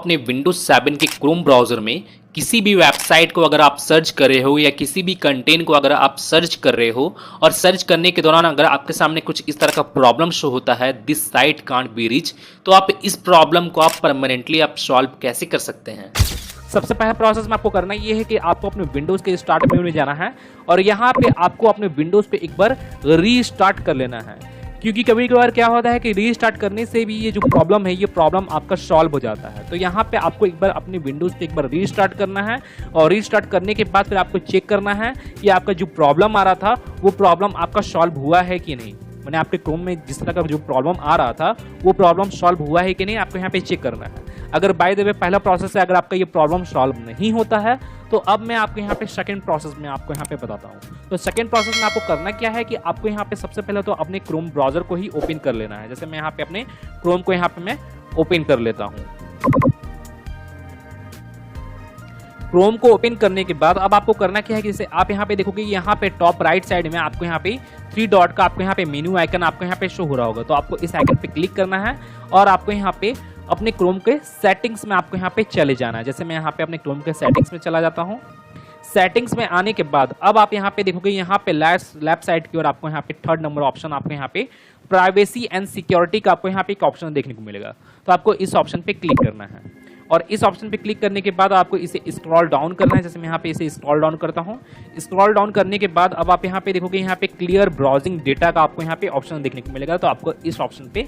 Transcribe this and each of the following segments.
अपने विंडोज 7 के Chrome browser में किसी भी वेबसाइट को अगर आप सर्च कर रहे हो या किसी भी कंटेंट को अगर आप सर्च कर रहे हो और सर्च करने के दौरान अगर आपके सामने कुछ इस तरह का प्रॉब्लम शो होता है, this site can't be reach, तो आप इस प्रॉब्लम को आप परमानेंटली आप सॉल्व कैसे कर सकते हैं। सबसे पहला प्रोसेस में आपको करना ये है कि आपको अपने विंडोज़ के स्टार्ट मेन्यू में जाना है और यहाँ पे आपको अपने विंडोज़ पे एक बार रीस्टार्ट कर लेना है, क्योंकि कभी कभार क्या होता है कि रीस्टार्ट करने से भी ये जो प्रॉब्लम है ये प्रॉब्लम आपका सॉल्व हो जाता है। तो यहाँ पे आपको एक बार अपने विंडोज़ पे एक बार रीस्टार्ट करना है और रीस्टार्ट करने के बाद फिर आपको चेक करना है कि आपका जो प्रॉब्लम आ रहा था वो प्रॉब्लम आपका सॉल्व हुआ है कि नहीं। मैंने आपके क्रोम में जिस तरह का जो प्रॉब्लम आ रहा था वो प्रॉब्लम सॉल्व हुआ है कि नहीं, आपको यहाँ पे चेक करना है। अगर बाय द वे पहला प्रोसेस है, अगर आपका ये प्रॉब्लम सॉल्व नहीं होता है तो अब मैं आपको यहाँ पे सेकंड प्रोसेस में आपको यहाँ पे बताता हूँ। तो सेकंड प्रोसेस में आपको करना क्या है कि आपको यहाँ पे सबसे पहले तो अपने क्रोम ब्राउजर को ही ओपन कर लेना है। जैसे मैं यहाँ पे अपने क्रोम को यहाँ पे मैं ओपन कर लेता हूँ। क्रोम को ओपन करने के बाद अब आपको करना क्या है कि जैसे आप यहाँ पे देखोगे यहाँ पे टॉप राइट साइड में आपको यहाँ पे 3 डॉट का आपको यहाँ पे मेन्यू आइकन आपको यहाँ पे शो हो रहा होगा। तो आपको इस आइकन पे क्लिक करना है और आपको यहाँ पे अपने क्रोम के सेटिंग्स में आपको यहाँ पे चले जाना है। जैसे मैं यहाँ पे अपने क्रोम के सेटिंग्स में चला जाता हूँ। सेटिंग्स में आने के बाद अब आप यहाँ पे देखोगे यहाँ पे लेफ्ट साइड की ओर आपको यहाँ पे 3rd नंबर ऑप्शन आपको यहाँ पे प्राइवेसी एंड सिक्योरिटी का आपको यहाँ पे एक ऑप्शन देखने को मिलेगा। तो आपको इस ऑप्शन पे क्लिक करना है और इस ऑप्शन पे क्लिक करने के बाद आपको इसे स्क्रॉल डाउन करना है। जैसे मैं यहाँ पे इसे स्क्रॉल डाउन करता हूँ। स्क्रॉल डाउन करने के बाद अब आप यहाँ पे देखोगे यहाँ पे क्लियर ब्राउजिंग डेटा का आपको यहाँ पे ऑप्शन देखने को मिलेगा। तो आपको इस ऑप्शन पे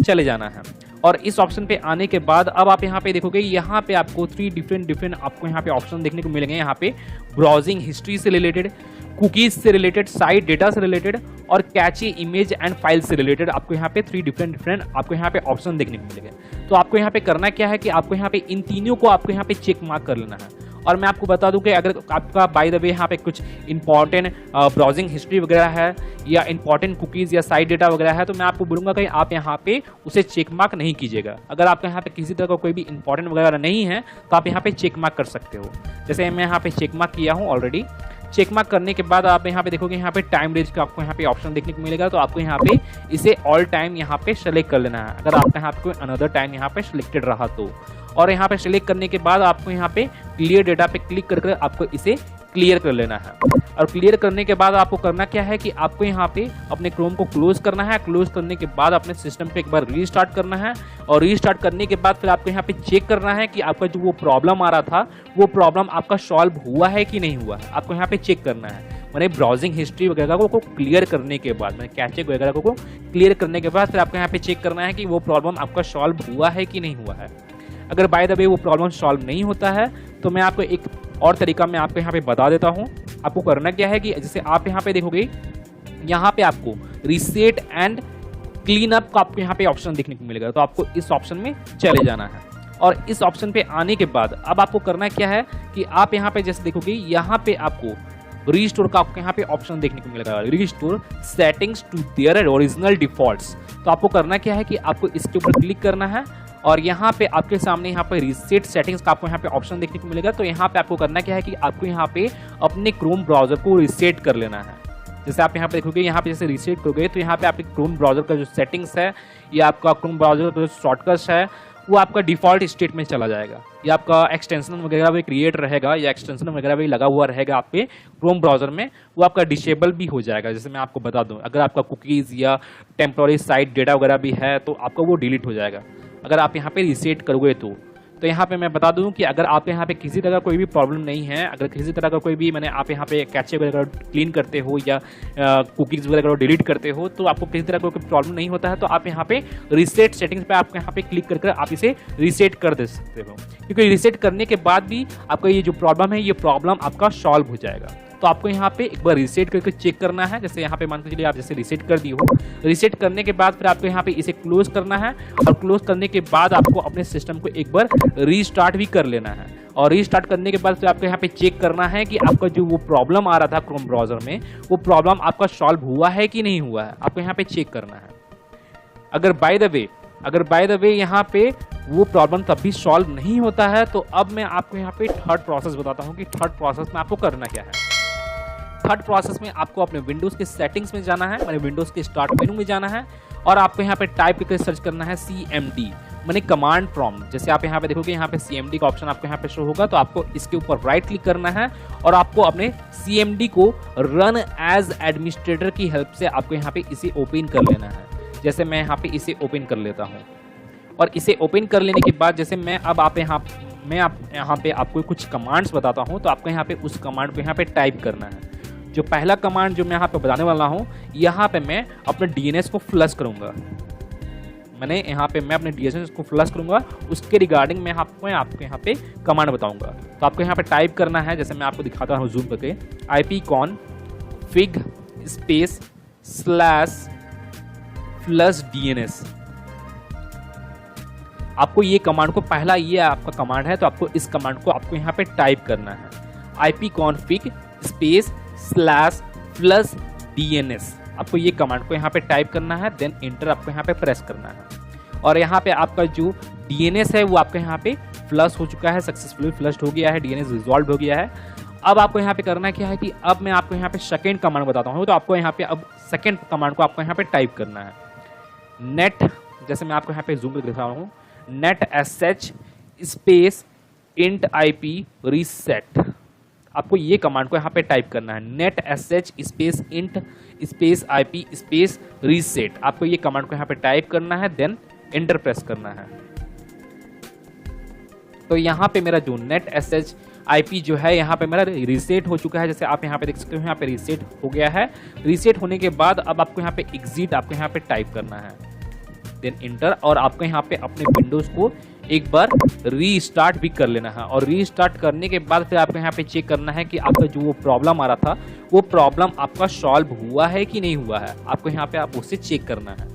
चले जाना है और इस ऑप्शन पे आने के बाद अब आप यहाँ पे देखोगे यहाँ पे आपको 3 डिफरेंट आपको यहाँ पे ऑप्शन देखने को मिलेंगे। यहाँ पे ब्राउजिंग हिस्ट्री से रिलेटेड, कुकीज से रिलेटेड, साइट डेटा से रिलेटेड और कैची इमेज एंड फाइल से रिलेटेड आपको यहाँ पे 3 डिफरेंट आपको यहाँ पे ऑप्शन देखने को मिलेंगे। तो आपको यहाँ पे करना क्या है कि आपको यहाँ पे इन तीनों को आपको यहाँ पे चेक मार्क कर लेना है। और मैं आपको बता दूं कि अगर आपका बाय द वे यहाँ पे कुछ इंपॉर्टेंट ब्राउजिंग हिस्ट्री वगैरह है या इंपॉर्टेंट कुकीज़ या साइट डेटा वगैरह है तो मैं आपको बोलूँगा कि आप यहाँ पे उसे चेक मार्क नहीं कीजिएगा। अगर आपके यहाँ पे किसी तरह का कोई भी इंपॉर्टेंट वगैरह नहीं है तो आप यहाँ पे चेक मार्क कर सकते हो। जैसे मैं यहाँ पे चेक मार्क किया हूँ ऑलरेडी। चेक मार्क करने के बाद आप यहाँ पे देखोगे यहाँ पे टाइम रेंज का आपको यहाँ पे ऑप्शन देखने को मिलेगा। तो आपको यहाँ पे इसे ऑल टाइम यहाँ पे सेलेक्ट कर लेना है अगर आपका यहाँ पे कोई अनदर टाइम यहाँ पे सिलेक्टेड रहा तो। और यहाँ पे सिलेक्ट करने के बाद आपको यहाँ पे क्लियर डेटा पे क्लिक करके आपको इसे क्लियर कर लेना है। और क्लियर करने के बाद आपको करना क्या है कि आपको यहाँ पे अपने क्रोम को क्लोज करना है। क्लोज करने के बाद अपने सिस्टम पे एक बार रीस्टार्ट करना है और रीस्टार्ट करने के बाद फिर आपको यहाँ पे चेक करना है कि आपका जो वो प्रॉब्लम आ रहा था वो प्रॉब्लम आपका सॉल्व हुआ है कि नहीं हुआ है। आपको यहाँ पे चेक करना है। मैंने ब्राउजिंग हिस्ट्री वगैरह को क्लियर करने के बाद, मैंने कैचे वगैरह को क्लियर करने के बाद फिर आपको यहाँ पे चेक करना है कि वो प्रॉब्लम आपका सॉल्व हुआ है कि नहीं हुआ है। अगर बाय द वे वो प्रॉब्लम सॉल्व नहीं होता है तो मैं आपको एक और तरीका मैं आपको यहाँ पे बता देता हूँ। आपको करना क्या है कि जैसे आप यहाँ पे देखोगे यहाँ पे आपको रीसेट एंड क्लीन अप का आपको यहाँ पे ऑप्शन देखने को मिलेगा। तो आपको इस ऑप्शन में चले जाना है और इस ऑप्शन पे आने के बाद अब आपको करना क्या है कि आप यहाँ पे जैसे देखोगे यहाँ पे आपको रीस्टोर का आपको यहाँ पे ऑप्शन देखने को मिलेगा, restore settings to their original defaults. तो आपको करना क्या है कि आपको इसके ऊपर क्लिक करना है और यहाँ पे आपके सामने यहाँ पे रीसेट सेटिंग्स का आपको यहाँ पे ऑप्शन देखने को मिलेगा। तो यहाँ पे आपको करना क्या है कि आपको यहाँ पे अपने क्रोम ब्राउजर को रीसेट कर लेना है। जैसे आप यहाँ पे देखोगे यहाँ पे जैसे रीसेट करोगे तो यहाँ पे आपके क्रोम ब्राउजर का जो सेटिंग्स है या आपका क्रोम ब्राउजर का जो शॉर्टकट्स है वो आपका डिफॉल्ट स्टेट में चला जाएगा या आपका एक्सटेंशन वगैरह भी क्रिएट रहेगा या एक्सटेंशन वगैरह भी लगा हुआ रहेगा आपके क्रोम ब्राउजर में, वो आपका डिसेबल भी हो जाएगा। जैसे मैं आपको बता दूं अगर आपका कुकीज़ या टेम्पोररी साइट डेटा वगैरह भी है तो आपका वो डिलीट हो जाएगा अगर आप यहाँ पे रीसेट करोगे तो यहाँ पे मैं बता दूं कि अगर आप यहाँ पे किसी तरह कोई भी प्रॉब्लम नहीं है, अगर किसी तरह का कोई भी मैंने आप यहाँ पे कैचे वगैरह क्लीन करते हो या कुकीज़ वगैरह डिलीट करते हो तो आपको किसी तरह का कोई प्रॉब्लम नहीं होता है तो आप यहाँ पे रीसेट सेटिंग्स पे आप यहाँ पे क्लिक करके आप इसे रीसेट कर दे सकते हो, क्योंकि रीसेट करने के बाद भी आपका ये जो प्रॉब्लम है ये प्रॉब्लम आपका सॉल्व हो जाएगा। तो आपको यहाँ पे एक बार रीसेट करके चेक करना है। जैसे यहाँ पे मान के चलिए आप जैसे रीसेट कर दी हो, रीसेट करने के बाद फिर आपको यहाँ पे इसे क्लोज करना है और क्लोज करने के बाद आपको अपने सिस्टम को एक बार रीस्टार्ट भी कर लेना है। और रीस्टार्ट करने के बाद फिर आपको यहाँ पे चेक करना है कि आपका जो वो प्रॉब्लम आ रहा था क्रोम ब्राउजर में वो प्रॉब्लम आपका सॉल्व हुआ है कि नहीं हुआ है। आपको यहाँ पे चेक करना है। अगर बाय द वे यहाँ पे वो प्रॉब्लम तब भी सॉल्व नहीं होता है तो अब मैं आपको यहाँ पे 3rd प्रोसेस बताता हूँ कि 3rd प्रोसेस में आपको करना क्या है। 3rd प्रोसेस में आपको अपने विंडोज़ के सेटिंग्स में जाना है, मैंने विंडोज़ के स्टार्ट मेनू में जाना है और आपको यहाँ पे टाइप करके सर्च करना है CMD। मैंने कमांड प्रॉम्प्ट, जैसे आप यहाँ पे देखोगे यहाँ पे CMD का ऑप्शन आपको यहाँ पे शो होगा, तो आपको इसके ऊपर राइट क्लिक करना है और आपको अपने CMD को रन एज एडमिनिस्ट्रेटर की हेल्प से आपको यहाँ पे इसे ओपन कर लेना है। जैसे मैं यहाँ पे इसे ओपन कर लेता हूँ और इसे ओपन कर लेने के बाद जैसे मैं यहाँ पे आपको कुछ कमांड्स बताता हूँ, तो आपको यहाँ पे उस कमांड को यहाँ पे टाइप करना है। जो पहला कमांड जो मैं यहाँ पे बताने वाला हूँ, यहाँ पे मैं अपने DNS को फ्लश करूँगा। मैं अपने DNS को फ्लश करूँगा, उसके रिगार्डिंग मैं आपको यहाँ पे कमांड बताऊँगा। तो आपको यहाँ पे टाइप करना है, जैसे मैं आपको दिखाता हूँ जूम करके, ipconfig स्पेस /flush DNS। आपको ये कमांड को, पहला ये आपका कमांड है, तो आपको इस कमांड को आपको यहाँ पे टाइप करना है, ipconfig स्पेस /flush DNS। आपको ये कमांड को यहाँ पे टाइप करना है, देन इंटर आपको यहाँ पे प्रेस करना है और यहाँ पे आपका जो DNS है वो आपका यहाँ पे फ्लश हो चुका है, सक्सेसफुली फ्लश्ड हो गया है, DNS रिजॉल्व हो गया है। अब आपको यहाँ पे करना क्या है कि अब मैं आपको यहाँ पे सेकेंड कमांड बताता हूँ, तो आपको यहाँ पे अब सेकेंड कमांड को आपको यहाँ पे टाइप करना है, नेट, जैसे मैं आपको यहाँ पे जूम करके दिखा रहा हूँ, net sh space int IP reset. आपको ये कमांड को यहाँ पे टाइप करना है, net sh space int space IP space reset. आपको ये कमांड को यहाँ पे टाइप करना है, देन एंटर प्रेस करना है। तो यहाँ पे मेरा जो नेट sh IP जो है यहाँ पे मेरा रीसेट हो चुका है, जैसे आप यहाँ पे देख सकते हो, यहाँ पे रीसेट हो गया है। रीसेट होने के बाद अब आपको यहाँ पे एग्जिट आपको यहाँ पे टाइप करना है, देन इंटर, और आपको यहाँ पे अपने विंडोज को एक बार रीस्टार्ट भी कर लेना है। और रीस्टार्ट करने के बाद फिर आपको यहाँ पे चेक करना है कि आपका जो वो प्रॉब्लम आ रहा था वो प्रॉब्लम आपका सॉल्व हुआ है कि नहीं हुआ है। आपको यहाँ पे आप उससे चेक करना है।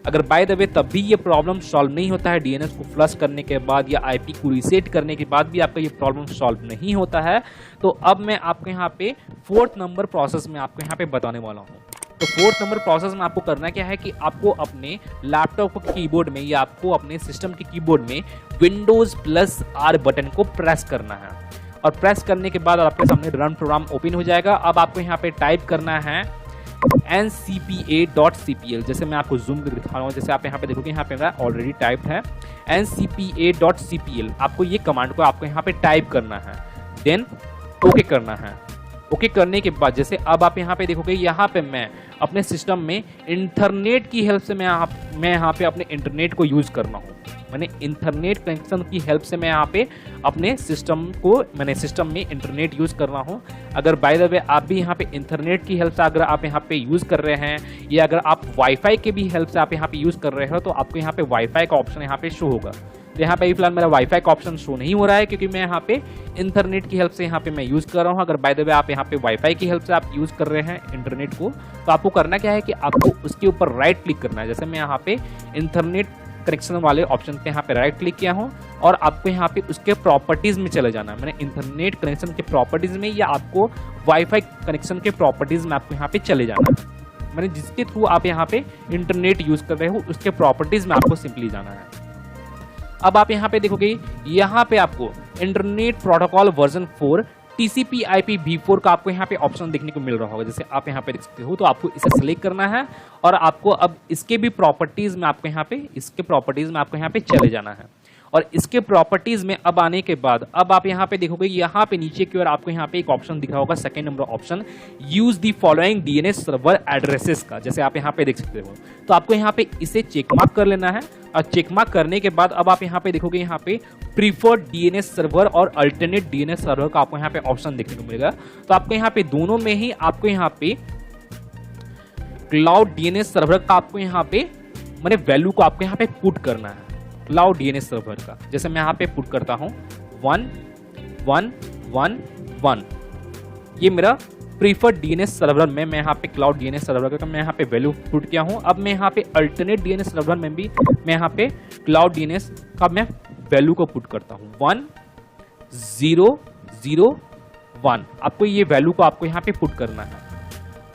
अगर बाय द वे तब भी ये प्रॉब्लम सॉल्व नहीं होता है, DNS को फ्लश करने के बाद या IP को रीसेट करने के बाद भी आपका ये प्रॉब्लम सॉल्व नहीं होता है, तो अब मैं आपको यहाँ पे 4th नंबर प्रोसेस में आपको यहाँ पे बताने वाला हूँ। तो 4th नंबर प्रोसेस में आपको करना क्या है कि आपको अपने लैपटॉप के कीबोर्ड में या आपको अपने सिस्टम के कीबोर्ड में Windows+R बटन को प्रेस करना है और प्रेस करने के बाद आपके सामने रन प्रोग्राम ओपन हो जाएगा। अब आपको यहाँ पे टाइप करना है ncpa.cpl, जैसे मैं आपको जूम करके दिखा रहा हूँ, जैसे आप यहाँ पे देखोगे यहाँ पे मेरा ऑलरेडी टाइप्ड है ncpa.cpl। आपको ये कमांड को आपको यहाँ पे टाइप करना है, देन ओके करना है। ओके करने के बाद जैसे अब आप यहाँ पे देखोगे, यहाँ पे मैं अपने सिस्टम में इंटरनेट की हेल्प से मैं यहाँ पे अपने इंटरनेट को यूज़ कर रहा हूँ। मैंने इंटरनेट कनेक्शन की हेल्प से मैं यहाँ पे अपने सिस्टम में इंटरनेट यूज़ कर रहा हूँ। अगर बाय द वे आप भी यहाँ पे इंटरनेट की हेल्प से अगर आप यहाँ पे यूज़ कर रहे हैं या अगर आप वाईफाई के भी हेल्प से आप यहाँ पे यूज़ कर रहे हो, तो आपको यहाँ पे वाईफाई का ऑप्शन यहाँ पे शो होगा। तो यहाँ पे फिलहाल मेरा वाईफाई का ऑप्शन शो नहीं हो रहा है क्योंकि मैं यहाँ पे इंटरनेट की हेल्प से यहाँ पे मैं यूज़ कर रहा हूँ। अगर बाय द वे आप यहाँ पे वाईफाई की हेल्प से आप यूज़ कर रहे हैं इंटरनेट को, तो आपको करना क्या है कि आपको उसके ऊपर राइट क्लिक करना है। जैसे मैं यहाँ पे इंटरनेट कनेक्शन वाले ऑप्शन पे यहाँ पे राइट क्लिक किया हूँ और आपको यहाँ पे उसके प्रॉपर्टीज़ में चले जाना है। मैंने इंटरनेट कनेक्शन के प्रॉपर्टीज़ में या आपको वाईफाई कनेक्शन के प्रॉपर्टीज़ में आपको यहाँ पे चले जाना है। मैंने जिसके थ्रू आप यहाँ पे इंटरनेट यूज़ कर रहे हो उसके प्रॉपर्टीज़ में आपको सिंपली जाना है। अब आप यहाँ पे देखोगे, यहाँ पे आपको internet protocol version 4 TCP/IP v4 का आपको यहाँ पे ऑप्शन देखने को मिल रहा होगा, जैसे आप यहाँ पे देख सकते हो। तो आपको इसे सिलेक्ट करना है और आपको अब इसके भी प्रॉपर्टीज में आपको यहाँ पे चले जाना है। और इसके प्रॉपर्टीज में अब आने के बाद अब आप यहाँ पे देखोगे, यहाँ पे नीचे की ओर आपको यहाँ पे एक ऑप्शन दिखा होगा, second number option, use the following DNS server addresses का, जैसे आप यहाँ पे देख सकते हो। तो आपको यहाँ पे इसे चेक मार्क कर लेना है और चेक मार्क करने के बाद अब आप यहाँ पे देखोगे, यहाँ पे प्रीफर्ड DNS सर्वर और अल्टरनेट DNS सर्वर का आपको यहाँ पे ऑप्शन देखने को मिलेगा। तो आपको यहाँ पे दोनों में ही आपको यहाँ पे क्लाउड DNS सर्वर का आपको यहाँ पे मैंने वैल्यू को आपको यहाँ पे पुट करना है, क्लाउड DNS सर्वर का। जैसे मैं यहाँ पे पुट करता हूँ 1111, ये मेरा प्रीफर्ड DNS सर्वर में मैं यहाँ पे क्लाउड DNS सर्वर का मैं यहाँ पे वैल्यू पुट किया हूँ। अब मैं यहाँ पे अल्टरनेट DNS सर्वर में भी मैं यहाँ पे क्लाउड DNS का मैं वैल्यू को पुट करता हूँ 1001। आपको ये वैल्यू को आपको यहाँ पे पुट करना है।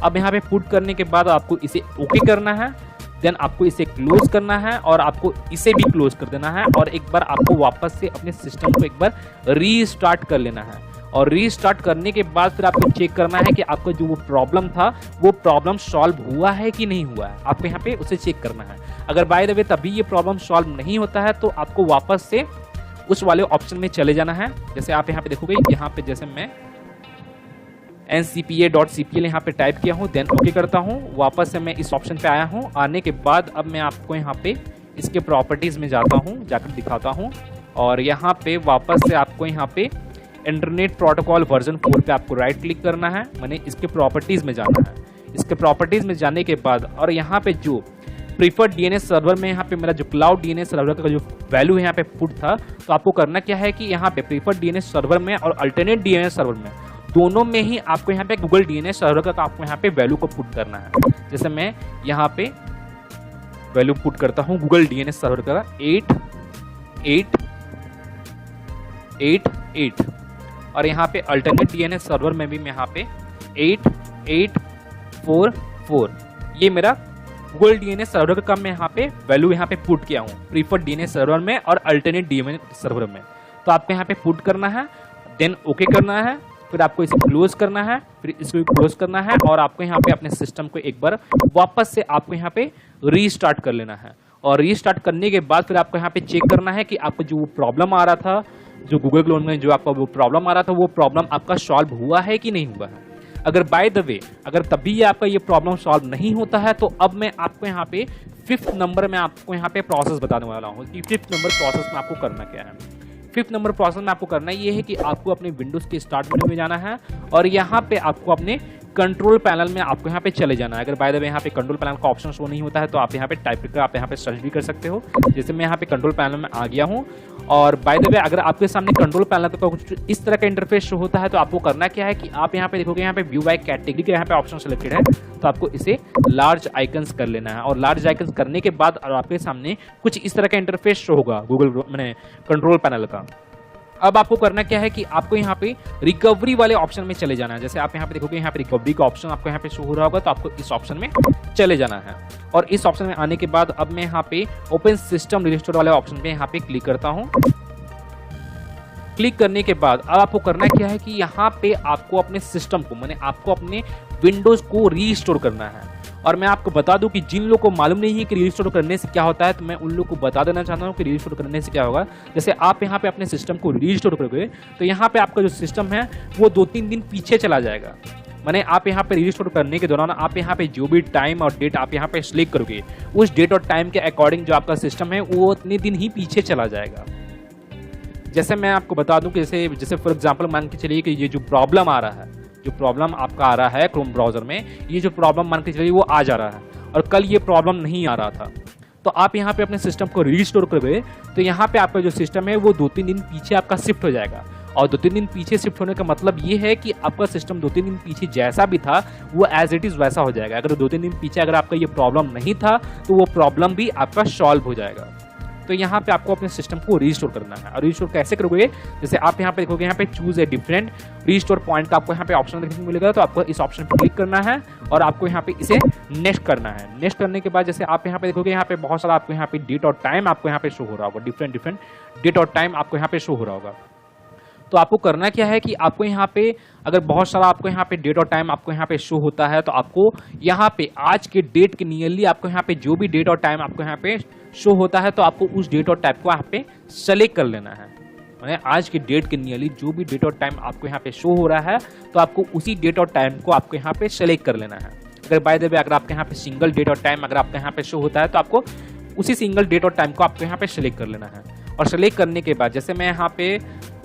अब यहाँ पे पुट करने के बाद आपको इसे ओके करना है, देन आपको इसे क्लोज करना है और आपको इसे भी क्लोज कर देना है और एक बार आपको वापस से अपने सिस्टम को एक बार रीस्टार्ट कर लेना है। और रीस्टार्ट करने के बाद फिर आपको चेक करना है कि आपका जो वो प्रॉब्लम था वो प्रॉब्लम सॉल्व हुआ है कि नहीं हुआ है, आपको यहाँ पे उसे चेक करना है। अगर बाय द वे तभी ये प्रॉब्लम सॉल्व नहीं होता है तो आपको वापस से उस वाले ऑप्शन में चले जाना है। जैसे आप यहाँ पे देखोगे, यहाँ पे जैसे मैं ncpa.cpl यहाँ पे टाइप किया हूँ, देन ओके करता हूँ, वापस से मैं इस ऑप्शन पे आया हूँ। आने के बाद अब मैं आपको यहाँ पे इसके प्रॉपर्टीज में जाता हूँ, जाकर दिखाता हूँ, और यहाँ पे वापस से आपको यहाँ पे इंटरनेट प्रोटोकॉल वर्जन 4 पे आपको राइट क्लिक करना है, मैंने इसके प्रॉपर्टीज में जाना है। इसके प्रॉपर्टीज में जाने के बाद और यहाँ पे जो प्रीफर्ड डीएनएस सर्वर में यहाँ पे मेरा जो क्लाउड डीएनएस सर्वर का जो वैल्यू है यहाँ पे पुट था, तो आपको करना क्या है कि यहाँ पे प्रीफर्ड डीएनएस सर्वर में और अल्टरनेट डीएनएस सर्वर में दोनों में ही आपको यहाँ पे गूगल डीएनएस सर्वर का आपको यहाँ पे वैल्यू को पुट करना है। जैसे मैं यहाँ पे वैल्यू पुट करता हूँ गूगल डीएनएस सर्वर का 8888 और यहाँ पे अल्टरनेट डीएनएस सर्वर में भी मैं यहाँ पे 8844 ये मेरा गूगल डीएनएस सर्वर का मैं यहाँ पे वैल्यू यहाँ पे पुट किया हूँ प्रीफर्ड डीएनएस सर्वर में और अल्टरनेट डीएनएस सर्वर में। तो आपको यहाँ पे पुट करना है, देन ओके करना है, फिर आपको इसे क्लोज करना है, फिर इसको क्लोज करना है और आपको यहाँ पे अपने सिस्टम को एक बार वापस से आपको यहाँ पे रीस्टार्ट कर लेना है। और रीस्टार्ट करने के बाद फिर आपको यहाँ पे चेक करना है कि आपको जो प्रॉब्लम आ रहा था, जो गूगल क्रोम में जो आपका वो प्रॉब्लम आ रहा था, वो प्रॉब्लम आपका सॉल्व हुआ है कि नहीं हुआ है। अगर बाय द वे अगर तभी ये आपका ये प्रॉब्लम सॉल्व नहीं होता है तो अब मैं आपको यहाँ पे 5th नंबर में आपको यहाँ पे प्रोसेस बताने वाला हूँ कि 5th नंबर प्रोसेस में आपको करना क्या है। 5th नंबर प्रोसेस में आपको करना ये है कि आपको अपने विंडोज के स्टार्ट मेन्यू में जाना है और यहाँ पे आपको अपने कंट्रोल पैनल में आपको यहाँ पे चले जाना है। अगर बाय द वे यहाँ पे कंट्रोल पैनल का ऑप्शन शो नहीं होता है तो आप यहाँ पे टाइप करके आप यहाँ पे सर्च भी कर सकते हो। जैसे मैं यहाँ पे कंट्रोल पैनल में आ गया हूँ और बाय द वे अगर आपके सामने कंट्रोल पैनल का कुछ इस तरह का इंटरफेस शो होता है तो आपको करना क्या है कि आप यहाँ पे देखोगे यहाँ पे व्यू बाय कैटेगरी का यहाँ पे ऑप्शन सेलेक्टेड है, तो आपको इसे लार्ज आइकन्स कर लेना है। और लार्ज आइकन्स करने के बाद और आपके सामने कुछ इस तरह का इंटरफेस शो होगा गूगल मैंने कंट्रोल पैनल का। अब आपको करना क्या है कि आपको यहाँ पे रिकवरी वाले ऑप्शन में चले जाना है। जैसे आप यहाँ पे देखोगे यहाँ पे रिकवरी का ऑप्शन आपको यहाँ पे शो हो रहा होगा, तो आपको इस ऑप्शन में चले जाना है। और इस ऑप्शन में आने के बाद अब मैं यहाँ पे ओपन सिस्टम रिस्टोर वाले ऑप्शन पे यहाँ पे क्लिक करता हूँ। क्लिक करने के बाद अब आपको करना क्या है कि यहाँ पे आपको अपने सिस्टम को माने आपको अपने विंडोज को रीस्टोर करना है। और मैं आपको बता दूं कि जिन लोगों को मालूम नहीं है कि रीस्टोर करने से क्या होता है, तो मैं उन लोगों को बता देना चाहता हूं कि रीस्टोर करने से क्या होगा। जैसे आप यहां पे अपने सिस्टम को रीस्टोर करोगे तो यहां पे आपका जो सिस्टम है वो 2-3 दिन पीछे चला जाएगा। माने आप यहाँ पे रीस्टोर करने के दौरान आप यहाँ पे जो भी टाइम और डेट आप यहाँ पे सिलेक्ट करोगे उस डेट और टाइम के अकॉर्डिंग जो आपका सिस्टम है वो उतने दिन ही पीछे चला जाएगा। जैसे मैं आपको बता दूं कि जैसे फॉर एग्जांपल मान के चलिए कि ये जो प्रॉब्लम आ रहा है, जो प्रॉब्लम आपका आ रहा है क्रोम ब्राउजर में, ये जो प्रॉब्लम मान के चलिए वो आ जा रहा है और कल ये प्रॉब्लम नहीं आ रहा था, तो आप यहाँ पे अपने सिस्टम को रीस्टोर करोगे तो यहाँ पे आपका जो सिस्टम है वो 2-3 दिन पीछे आपका शिफ्ट हो जाएगा। और 2-3 दिन पीछे शिफ्ट होने का मतलब ये है कि आपका सिस्टम 2-3 दिन पीछे जैसा भी था वो एज इट इज़ वैसा हो जाएगा। अगर 2-3 दिन पीछे अगर आपका ये प्रॉब्लम नहीं था तो वो प्रॉब्लम भी आपका सॉल्व हो जाएगा। तो यहाँ पे आपको अपने सिस्टम को रीस्टोर करना है। और रीस्टोर कैसे करोगे, जैसे आप यहाँ पे देखोगे यहाँ पे choose a different restore point का आपको यहाँ पे ऑप्शन देखने को मिलेगा, तो आपको इस ऑप्शन पे क्लिक करना है और आपको यहाँ पे इसे नेक्स्ट करना है। नेक्स्ट करने के बाद जैसे आप यहाँ पे देखोगे यहाँ पे बहुत सारा आपको यहाँ पे डेट और टाइम आपको यहाँ पे शो हो रहा होगा, डिफरेंट डेट और टाइम आपको यहाँ पे शो हो रहा होगा। तो आपको करना क्या है कि आपको यहाँ पे अगर बहुत सारा आपको यहाँ पे डेट और टाइम आपको यहाँ पे शो होता है तो आपको यहाँ पे आज के डेट के नियरली आपको यहाँ पे जो भी डेट और टाइम आपको यहाँ पे शो होता है तो आपको उस डेट और टाइम को यहाँ पे सेलेक्ट कर लेना है। मैंने आज के डेट के नियरली जो भी डेट और टाइम आपको यहाँ पे शो हो रहा है तो आपको उसी डेट और टाइम को आपको यहाँ पे सेलेक्ट कर लेना है। अगर बाय द वे अगर आपके यहाँ पे सिंगल डेट और टाइम अगर आपके यहाँ पे शो होता है तो आपको उसी सिंगल डेट और टाइम को आपको यहाँ पे सेलेक्ट कर लेना है। और सेलेक्ट करने के बाद जैसे मैं यहाँ पे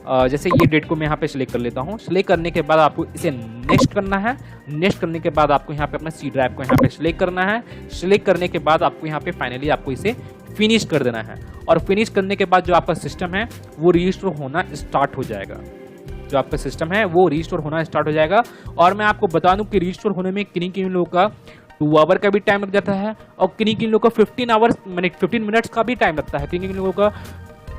जैसे ये डेट को मैं यहाँ पे सिलेक्ट कर लेता हूँ। सिलेक्ट करने के बाद आपको इसे नेक्स्ट करना है। नेक्स्ट करने के बाद आपको यहाँ पे अपना सी ड्राइव को यहाँ पे सिलेक्ट करना है। सिलेक्ट करने के बाद आपको यहाँ पे फाइनली आपको इसे फिनिश कर देना है। और फिनिश करने के बाद जो आपका सिस्टम है वो रीस्टोर होना स्टार्ट हो जाएगा। जो आपका सिस्टम है वो रीस्टोर होना स्टार्ट हो जाएगा। और मैं आपको बता दूं कि रीस्टोर होने में किन लोगों का 2 आवर का भी टाइम लग जाता है और किन लोगों का 15 मिनट्स का भी टाइम लगता है, किन लोगों का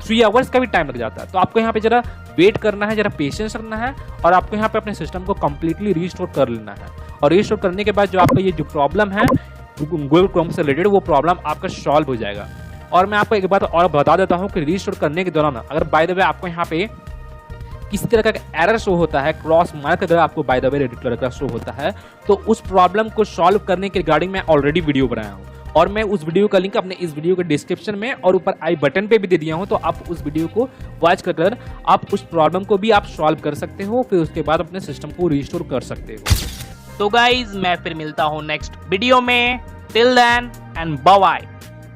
3 आवर्स का भी टाइम लग जाता है। तो आपको यहाँ पे जरा वेट करना है, जरा पेशेंस रखना है और आपको यहाँ पे अपने सिस्टम को कंप्लीटली रीस्टोर कर लेना है। और रीस्टोर करने के बाद जो आपका ये जो प्रॉब्लम है गूगल क्रोम से रिलेटेड वो प्रॉब्लम आपका सॉल्व हो जाएगा। और मैं आपको एक बात और बता देता हूँ कि रीस्टोर करने के दौरान अगर बाय द वे आपको यहाँ पे किसी तरह का एरर शो होता है, क्रॉस मार्क अगर आपको by the way red colour का शो होता है, तो उस प्रॉब्लम को सॉल्व करने के रिगार्डिंग मैं ऑलरेडी वीडियो बनाया हूँ और मैं उस वीडियो का लिंक अपने इस वीडियो के डिस्क्रिप्शन में और ऊपर आई बटन पे भी दे दिया हूँ। तो आप उस वीडियो को वॉच कर आप उस प्रॉब्लम को भी आप सॉल्व कर सकते हो, फिर उसके बाद अपने सिस्टम को रिस्टोर कर सकते हो। तो गाइज मैं फिर मिलता हूँ नेक्स्ट वीडियो में। Till then and bye.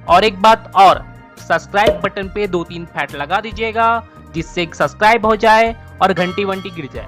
और एक बात और, सब्सक्राइब बटन पे 2-3 फैट लगा दीजिएगा जिससे सब्सक्राइब हो जाए और घंटी वंटी गिर जाए।